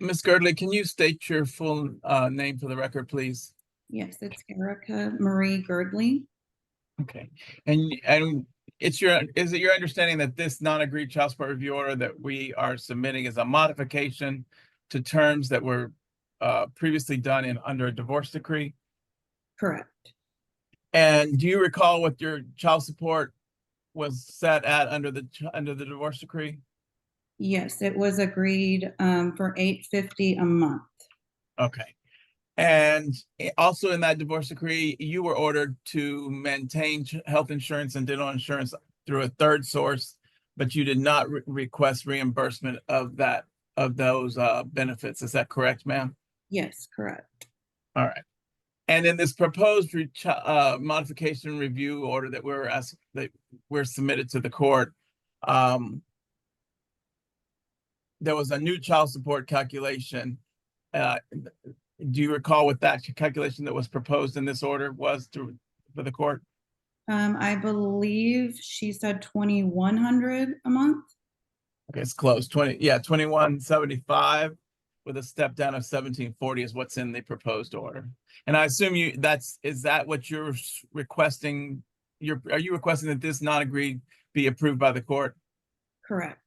Ms. Girdly, can you state your full name for the record, please? Yes, it's Erica Marie Girdly. Okay, and is it your understanding that this non-agreed child support review order that we are submitting is a modification to terms that were previously done under a divorce decree? Correct. And do you recall what your child support was set at under the divorce decree? Yes, it was agreed for $850 a month. Okay. And also in that divorce decree, you were ordered to maintain health insurance and dental insurance through a third source, but you did not request reimbursement of those benefits. Is that correct, ma'am? Yes, correct. All right. And in this proposed modification review order that we're submitted to the court, there was a new child support calculation. Do you recall what that calculation that was proposed in this order was for the court? I believe she said $2,100 a month. Okay, it's close. 2175 with a step down of 1740 is what's in the proposed order. And I assume is that what you're requesting? Are you requesting that this non-agreed be approved by the court? Correct.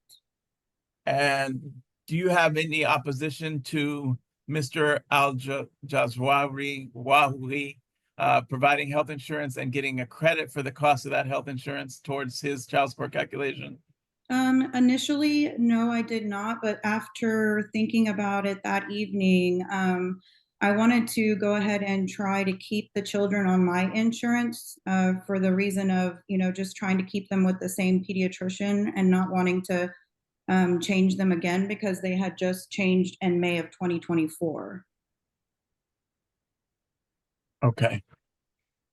And do you have any opposition to Mr. Jasrawi providing health insurance and getting a credit for the cost of that health insurance towards his child support calculation? Initially, no, I did not. But after thinking about it that evening, I wanted to go ahead and try to keep the children on my insurance for the reason of, just trying to keep them with the same pediatrician and not wanting to change them again because they had just changed in May of 2024. Okay.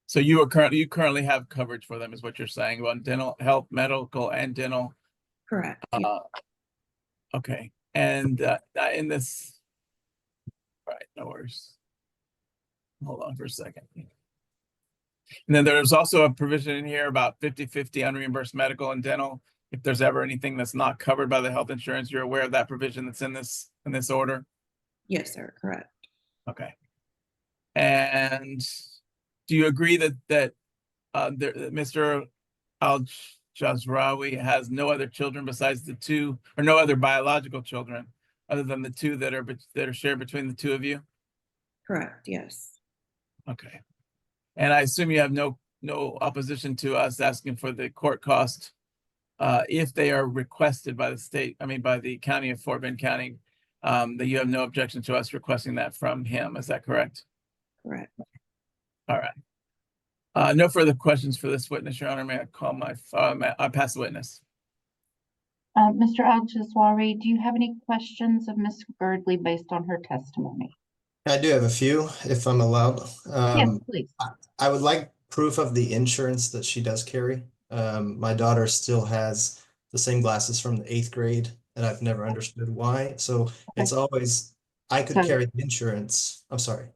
So you currently have coverage for them, is what you're saying, about dental, health, medical, and dental. Correct. Okay. And in this, all right, no worries. Hold on for a second. And then there's also a provision in here about 50-50 unreimbursed medical and dental. If there's ever anything that's not covered by the health insurance, you're aware of that provision that's in this order? Yes, sir. Correct. Okay. And do you agree that Mr. Al-Jasrawi has no other children besides the two, or no other biological children other than the two that are shared between the two of you? Correct. Yes. Okay. And I assume you have no opposition to us asking for the court cost if they are requested by the county of Fort Bend County, that you have no objection to us requesting that from him. Is that correct? Correct. All right. No further questions for this witness, Your Honor. May I call I pass the witness. Mr. Al-Jasrawi, do you have any questions of Ms. Girdly based on her testimony? I do have a few, if I'm allowed. Yes, please. I would like proof of the insurance that she does carry. My daughter still has the same glasses from the 8th grade, and I've never understood why. So it's always, I could carry the insurance. I'm sorry.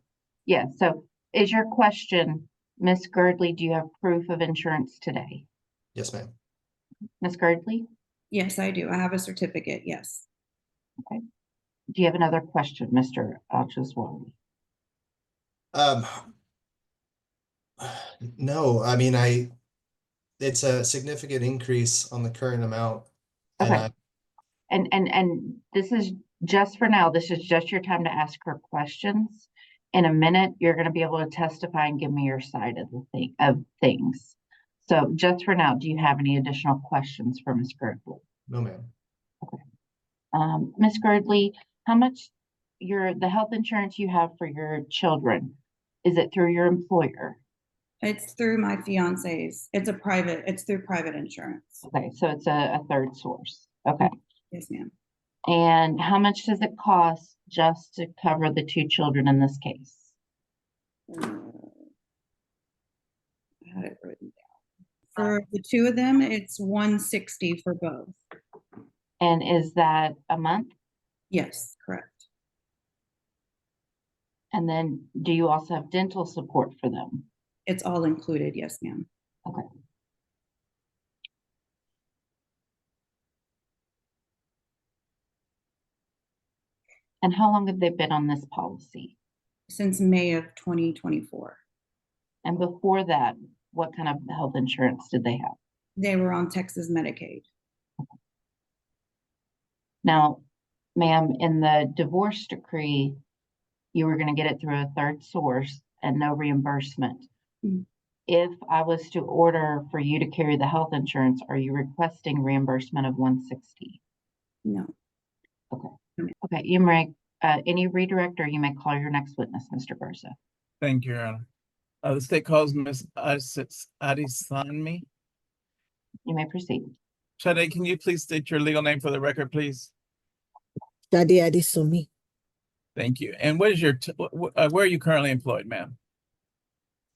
Yeah, so is your question, Ms. Girdly, do you have proof of insurance today? Yes, ma'am. Ms. Girdly? Yes, I do. I have a certificate. Yes. Okay. Do you have another question, Mr. Al-Jasrawi? No, I mean, it's a significant increase on the current amount. Okay. And this is just for now. This is just your time to ask her questions. In a minute, you're going to be able to testify and give me your side of things. So just for now, do you have any additional questions for Ms. Girdly? No, ma'am. Okay. Ms. Girdly, how much the health insurance you have for your children, is it through your employer? It's through my fiance's. It's through private insurance. Okay, so it's a third source. Okay. Yes, ma'am. And how much does it cost just to cover the two children in this case? I had it written down. For the two of them, it's $160 for both. And is that a month? Yes, correct. And then do you also have dental support for them? It's all included. Yes, ma'am. Okay. And how long have they been on this policy? Since May of 2024. And before that, what kind of health insurance did they have? They were on Texas Medicaid. Now, ma'am, in the divorce decree, you were going to get it through a third source and no reimbursement. Mhm. If I was to order for you to carry the health insurance, are you requesting reimbursement of $160? No. Okay, you may, any redirect or you may call your next witness, Mr. Garza. Thank you, Your Honor. The state calls Ms. Addison. You may proceed. Shady, can you please state your legal name for the record, please? Shady Addison. Thank you. And what is your, where are you currently employed, ma'am?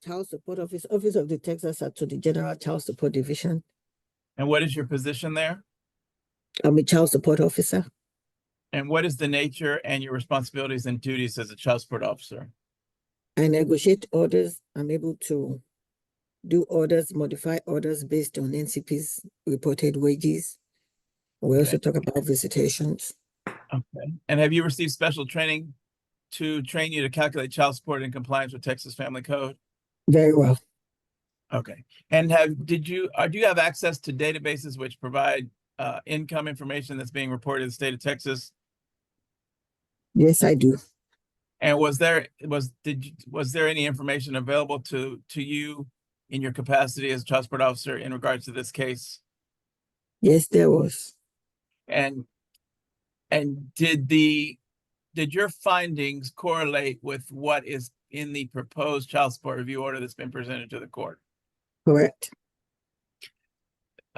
Child Support Office, Office of the Texas Attorney General Child Support Division. And what is your position there? I'm a child support officer. And what is the nature and your responsibilities and duties as a child support officer? I negotiate orders. I'm able to do orders, modify orders based on NCP's reported wages. We also talk about visitations. Okay. And have you received special training to train you to calculate child support in compliance with Texas Family Code? Very well. Okay. And do you have access to databases which provide income information that's being reported in the state of Texas? Yes, I do. And was there any information available to you in your capacity as a child support officer in regards to this case? Yes, there was. And did your findings correlate with what is in the proposed child support review order that's been presented to the court? Correct.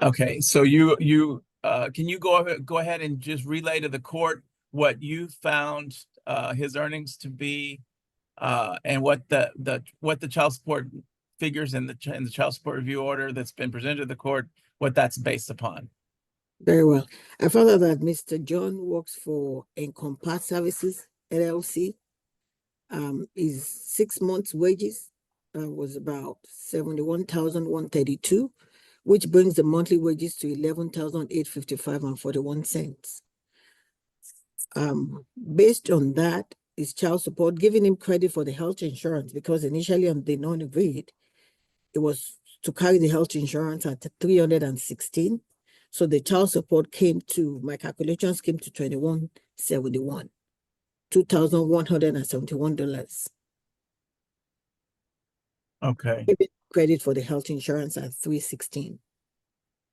Okay, so you can you go ahead and just relay to the court what you found his earnings to be, and what the child support figures in the child support review order that's been presented to the court, what that's based upon? Very well. I found out that Mr. John works for Encompass Services, LLC. His 6 months wages was about $71,132, which brings the monthly wages to $11,855.41. Based on that, his child support, giving him credit for the health insurance, because initially on the non-agreed, it was to carry the health insurance at 316. So the child support my calculations came to $2171, $2,171. Okay, Credit for the health insurance at 316.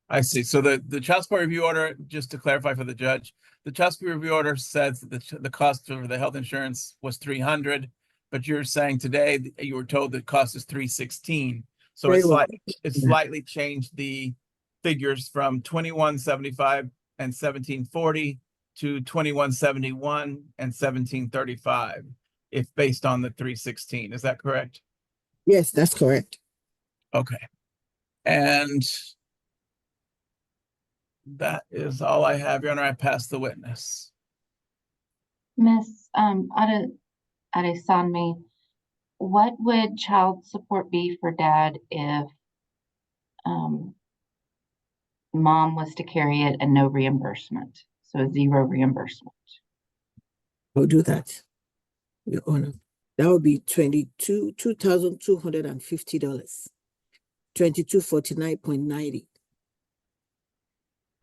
I see. So the child support review order, just to clarify for the judge, the child support review order says that the cost of the health insurance was $300, but you're saying today that you were told the cost is $316. So it's slightly changed the figures from $2175 and $1740 to $2171 and $1735, if based on the $316. Is that correct? Yes, that's correct. Okay. And that is all I have, Your Honor. I pass the witness. Miss Adesanmi, what would child support be for dad if mom was to carry it and no reimbursement? So 0 reimbursement. I'll do that, Your Honor. That would be $22,250, $2249.90.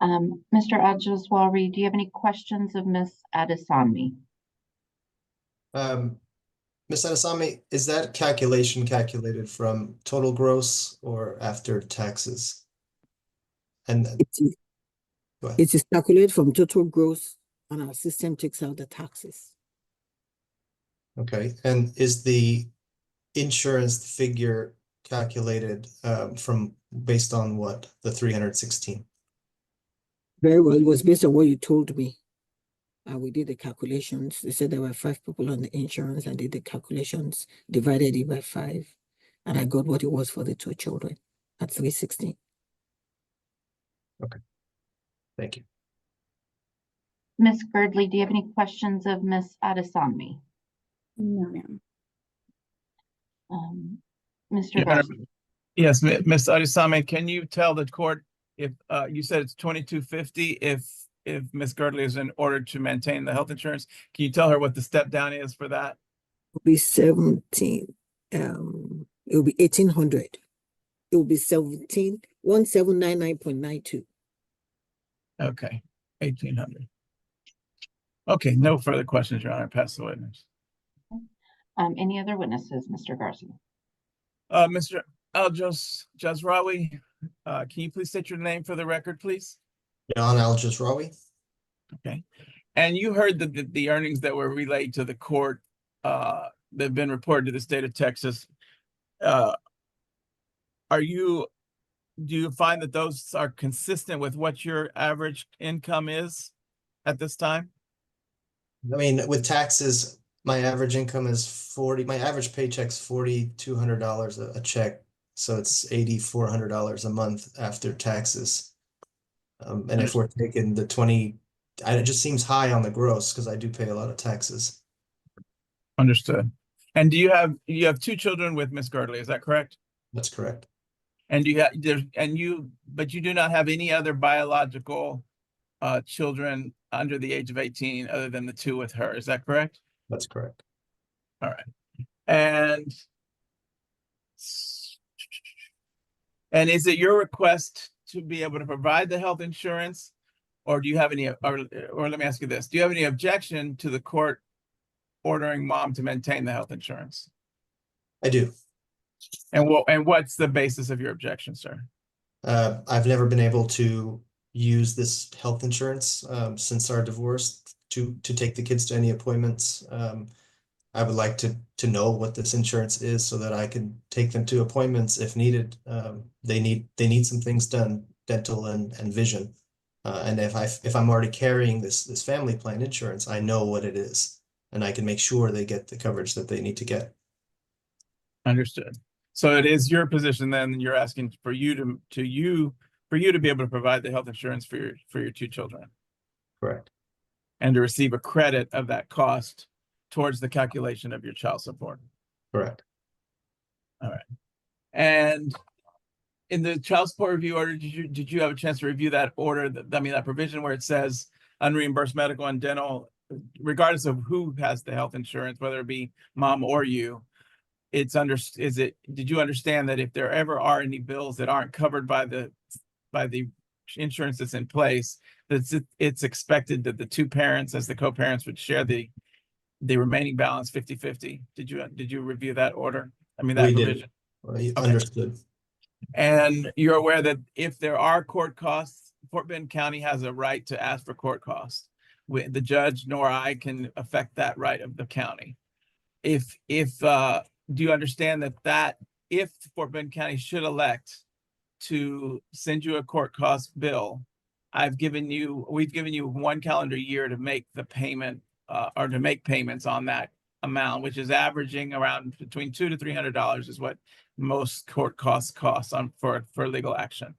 Mr. Jasrawi, do you have any questions of Miss Adesanmi? Ms. Adesami, is that calculation calculated from total gross or after taxes? And It go ahead. is calculated from total gross, and our system takes out the taxes. Okay, and is the insurance figure calculated based on what? The 316? Very well. It was based on what you told me. We did the calculations. They said there were 5 people on the insurance. I did the calculations, divided it by 5, and I got what it was for the 2 children at 316. Okay, thank you. Miss Girdly, do you have any questions of Miss Adesanmi? No, ma'am. Mr. Your Honor, Garza? yes, Ms. Adesanmi, can you tell the court if you said it's $2250, if if Miss Girdly is in order to maintain the health insurance. Can you tell her what the step down is for that? It'll be 17. It will be 1,800. It will be 1799.92. Okay, 1,800. Okay, no further questions, Your Honor. Pass the witness. Any other witnesses, Mr. Garza? Mr. Jasrawi, can you please state your name for the record, please? John Al-Jasrawi. Okay. And you heard the earnings that were relayed to the court that have been reported to the state of Texas. Do you find that those are consistent with what your average income is at this time? I mean, with taxes, my average income is my average paycheck's $4,200 a check. So it's $8,400 a month after taxes. And if we're taking the 20, it just seems high on the gross because I do pay a lot of taxes. Understood. And you have two children with Miss Girdly, is that correct? That's correct. And but you do not have any other biological children under the age of 18 other than the two with her, is that correct? That's correct. All right. And is it your request to be able to provide the health insurance, or do you have any, or let me ask you this, do you have any objection to the court ordering mom to maintain the health insurance? I do. And what's the basis of your objection, sir? I've never been able to use this health insurance since our divorce to take the kids to any appointments. I would like to know what this insurance is so that I can take them to appointments if needed. They need some things done, dental and vision. And if I'm already carrying this family plan insurance, I know what it is, and I can make sure they get the coverage that they need to get. Understood. So it is your position then, you're asking for you to be able to provide the health insurance for your two children. Correct. And to receive a credit of that cost towards the calculation of your child support. Correct. All right. And in the child support review order, did you have a chance to review that order, that provision where it says unreimbursed medical and dental, regardless of who has the health insurance, whether it be mom or you, did you understand that if there ever are any bills that aren't covered by the insurance that's in place, that it's expected that the two parents as the co-parents would share the remaining balance 50-50? Did you review that order? I mean, that provision. Okay. Understood. And you're aware that if there are court costs, Fort Bend County has a right to ask for court costs. The judge nor I can affect that right of the county. Do you understand that if Fort Bend County should elect to send you a court cost bill, we've given you 1 calendar year to make the payment or to make payments on that amount, which is averaging around between $200 to $300 is what most court costs for legal action.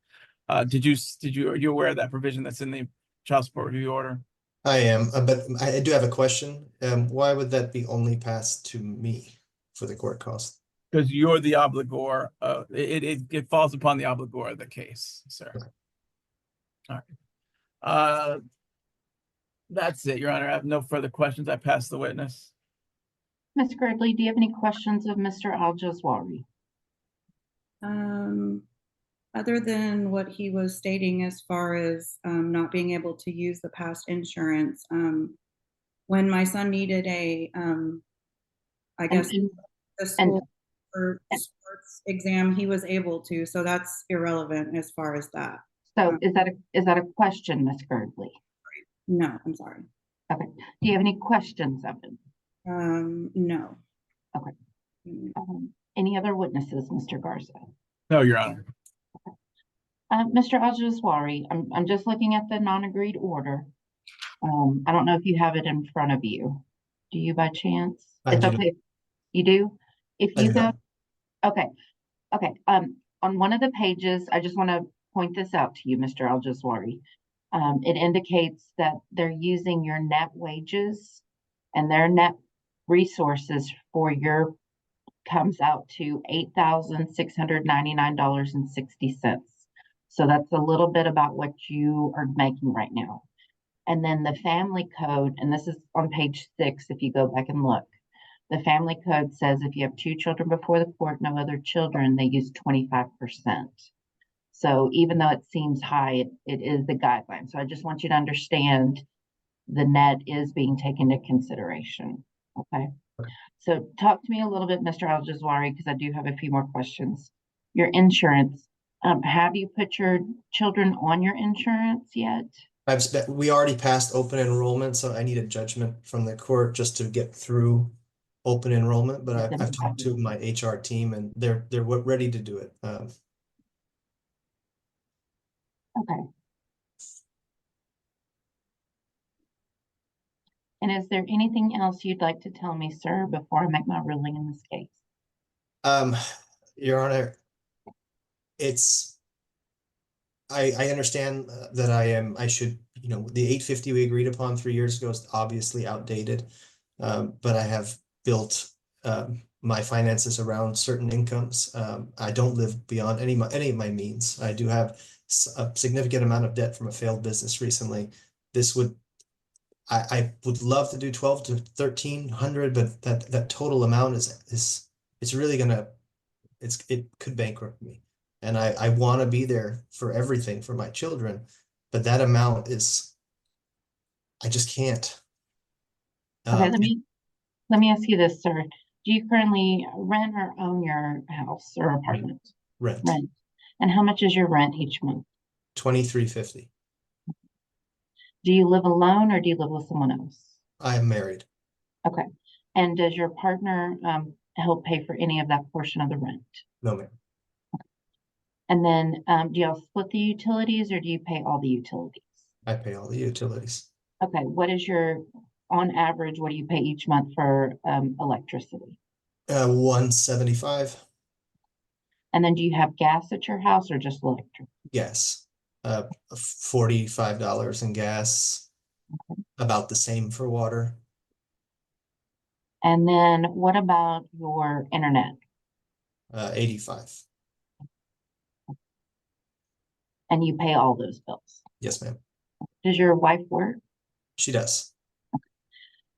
Are you aware of that provision that's in the child support review order? I am, but I do have a question. Why would that be only passed to me for the court cost? Because you're the obligor. It falls upon the obligor of the case, sir. Okay. All right. That's it, Your Honor. I have no further questions. I pass the witness. Ms. Girdly, do you have any questions of Mr. Al-Jasrawi? Other than what he was stating as far as not being able to use the past insurance, when my son needed the school or sports exam, he was able to, so that's irrelevant as far as that. So is that a question, Ms. Girdly? No, I'm sorry. Okay. Do you have any questions of him? No. Okay. Any other witnesses, Mr. Garza? No, Your Honor. Mr. Al-Jasrawi, I'm just looking at the non-agreed order. I don't know if you have it in front of you. Do you by chance? I do. Okay. You do? If I you do. go, okay. On one of the pages, I just want to point this out to you, Mr. Al-Jasrawi. It indicates that they're using your net wages, and their net resources for your comes out to $8,699.60. So that's a little bit about what you are making right now. And then the family code, and this is on page 6, if you go back and look. The family code says if you have 2 children before the court, no other children, they use 25%. So even though it seems high, it is the guideline. So I just want you to understand the net is being taken into consideration. Okay. So talk to me a little bit, Mr. Al-Jasrawi, because I do have a few more questions. Your insurance, have you put your children on your insurance yet? We already passed open enrollment, so I need a judgment from the court just to get through open enrollment, but I've talked to my HR team and they're ready to do it. Okay. And is there anything else you'd like to tell me, sir, before I make my ruling in this case? Your Honor, I understand that I should, the 850 we agreed upon 3 years ago is obviously outdated. But I have built my finances around certain incomes. I don't live beyond any of my means. I do have a significant amount of debt from a failed business recently. I would love to do 12 to 1300, but that total amount is it's really it could bankrupt me. And I want to be there for everything for my children, but that amount I just can't. Okay, let me ask you this, sir. Do you currently rent or own your house or apartment? Rent. Rent. And how much is your rent each month? $23.50. Do you live alone or do you live with someone else? I am married. Okay. And does your partner help pay for any of that portion of the rent? No, ma'am. And then do y'all split the utilities or do you pay all the utilities? I pay all the utilities. Okay. On average, what do you pay each month for electricity? $175. And then do you have gas at your house or just electric? Yes. $45 in gas. Okay. About the same for water. And then what about your internet? 85. And you pay all those bills? Yes, ma'am. Does your wife work? She does.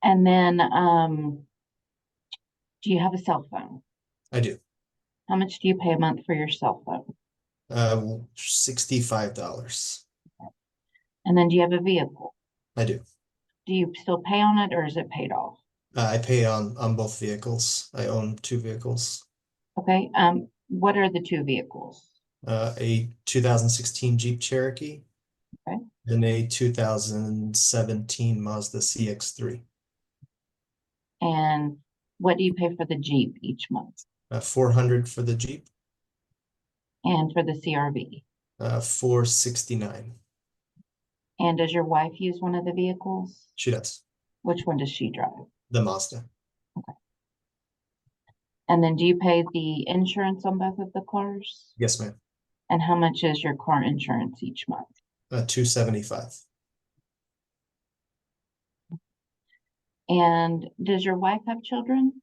And then do you have a cell phone? I do. How much do you pay a month for your cell phone? $65. And then do you have a vehicle? I do. Do you still pay on it or is it paid off? I pay on both vehicles. I own 2 vehicles. Okay. What are the 2 vehicles? A 2016 Jeep Cherokee. Okay. And a 2017 Mazda CX-3. And what do you pay for the Jeep each month? $400 for the Jeep. And for the CRV? $469. And does your wife use one of the vehicles? She does. Which one does she drive? The Mazda. Okay. And then do you pay the insurance on both of the cars? Yes, ma'am. And how much is your car insurance each month? $275. And does your wife have children?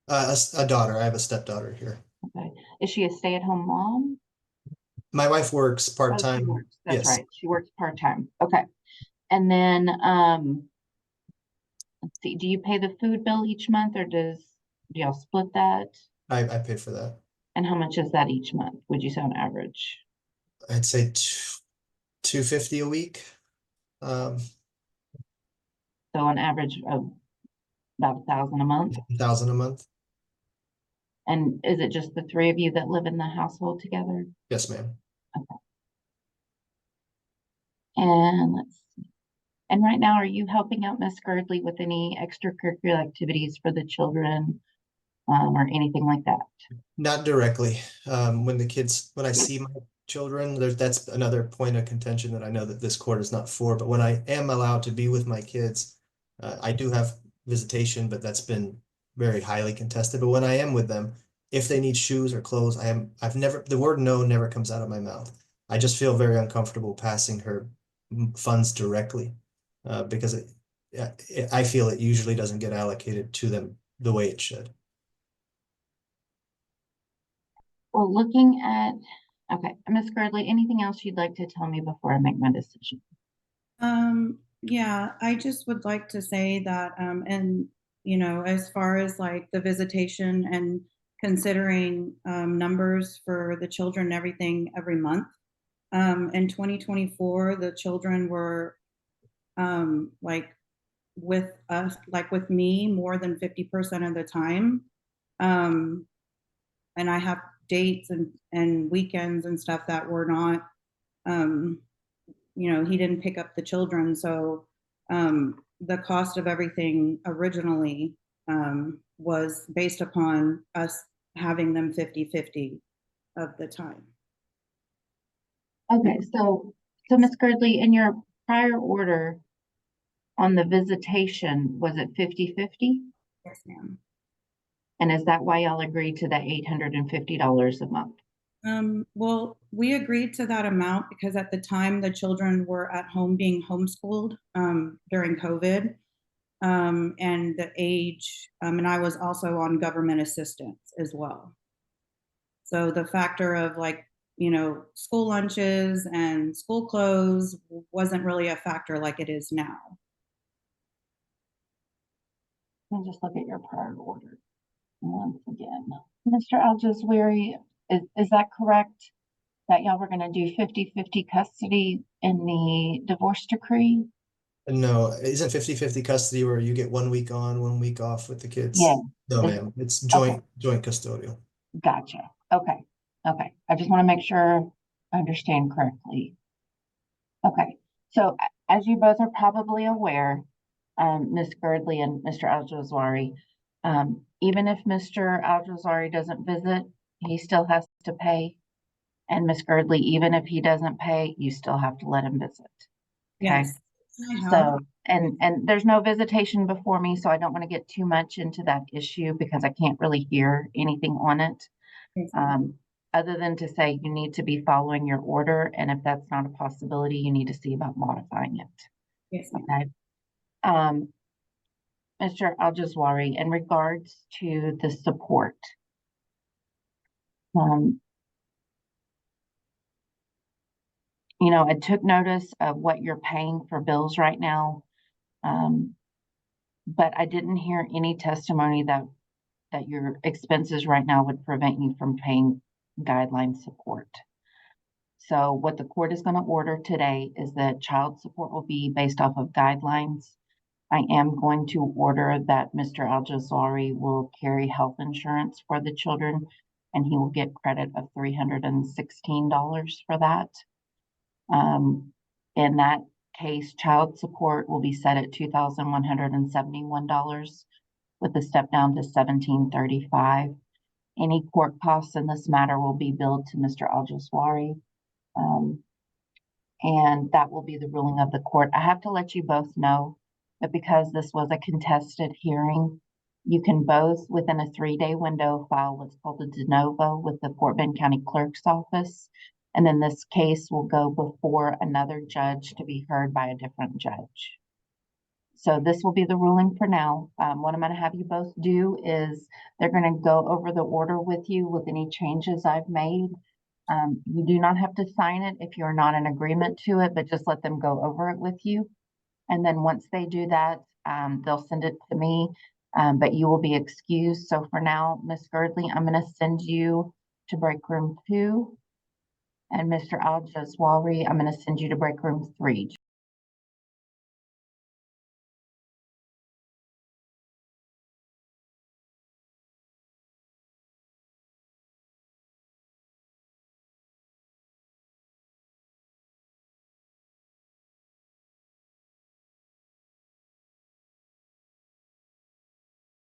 A daughter. I have a stepdaughter here. Okay. Is she a stay-at-home mom? My wife works Oh, she part-time. works. That's Yes. right. She works part-time. Okay. And then let's see, do you pay the food bill each month or do y'all split that? I pay for that. And how much is that each month? Would you say on average? I'd say $250 a week. So an average of about $1,000 a month. $1,000 a month. And is it just the 3 of you that live in the household together? Yes, ma'am. Okay. And let's see. And right now, are you helping out Miss Girdly with any extracurricular activities for the children or anything like that? Not directly. When I see my children, that's another point of contention that I know that this court is not for. But when I am allowed to be with my kids, I do have visitation, but that's been very highly contested. But when I am with them, if they need shoes or clothes, the word no never comes out of my mouth. I just feel very uncomfortable passing her funds directly because I feel it usually doesn't get allocated to them the way it should. Well, okay, Miss Girdly, anything else you'd like to tell me before I make my decision? Yeah, I just would like to say that, and, as far as like the visitation and considering, numbers for the children and everything every month, in 2024, the children were, like with us, like with me more than 50% of the time. Um, and I have dates and weekends and stuff that were not, um, he didn't pick up the children. So the cost of everything originally was based upon us having them 50-50 of the time. Okay, so Ms. Girdley, in your prior order on the visitation, was it 50-50? Yes, ma'am. And is that why y'all agreed to that $850 a month? Well, we agreed to that amount because at the time the children were at home being homeschooled during COVID. And the age, and I was also on government assistance as well. So the factor of like, school lunches and school clothes wasn't really a factor like it is now. Let me just look at your prior order once again. Mr. Al-Jazwiri, is that correct? That y'all were gonna do 50-50 custody in the divorce decree? No, isn't 50-50 custody where you get 1 week on, 1 week off with the kids? Yeah. No, Is- ma'am, it's Okay. joint custodial. Gotcha. Okay. Okay. I just want to make sure I understand correctly. Okay. So as you both are probably aware, Ms. Girdley and Mr. Al-Jazwari, even if Mr. Al-Jazwari doesn't visit, he still has to pay. And Ms. Girdley, even if he doesn't pay, you still have to let him visit. Okay. Yes. So, and there's no visitation before me, so I don't want to get too much into that issue because I can't really hear anything on it. Yes. Other than to say you need to be following your order, and if that's not a possibility, you need to see about modifying it. Yes, ma'am. Okay. Mr. Al-Jazwari, in regards to the support, I took notice of what you're paying for bills right now, but I didn't hear any testimony that your expenses right now would prevent you from paying guideline support. So what the court is going to order today is that child support will be based off of guidelines. I am going to order that Mr. Al-Jazwari will carry health insurance for the children, and he will get credit of $316 for that. In that case, child support will be set at $2,171 with a step down to $1,735. Any court costs in this matter will be billed to Mr. Al-Jazwari. And that will be the ruling of the court. I have to let you both know that because this was a contested hearing, you can both, within a 3-day window, file what's called a de novo with the Fort Bend County Clerk's Office. And then this case will go before another judge to be heard by a different judge. So this will be the ruling for now. What I'm going to have you both do is they're going to go over the order with you with any changes I've made. You do not have to sign it if you're not in agreement to it, but just let them go over it with you. And then once they do that, they'll send it to me, but you will be excused. So for now, Ms. Girdley, I'm going to send you to break room 2. And Mr. Al-Jazwari, I'm going to send you to break room 3.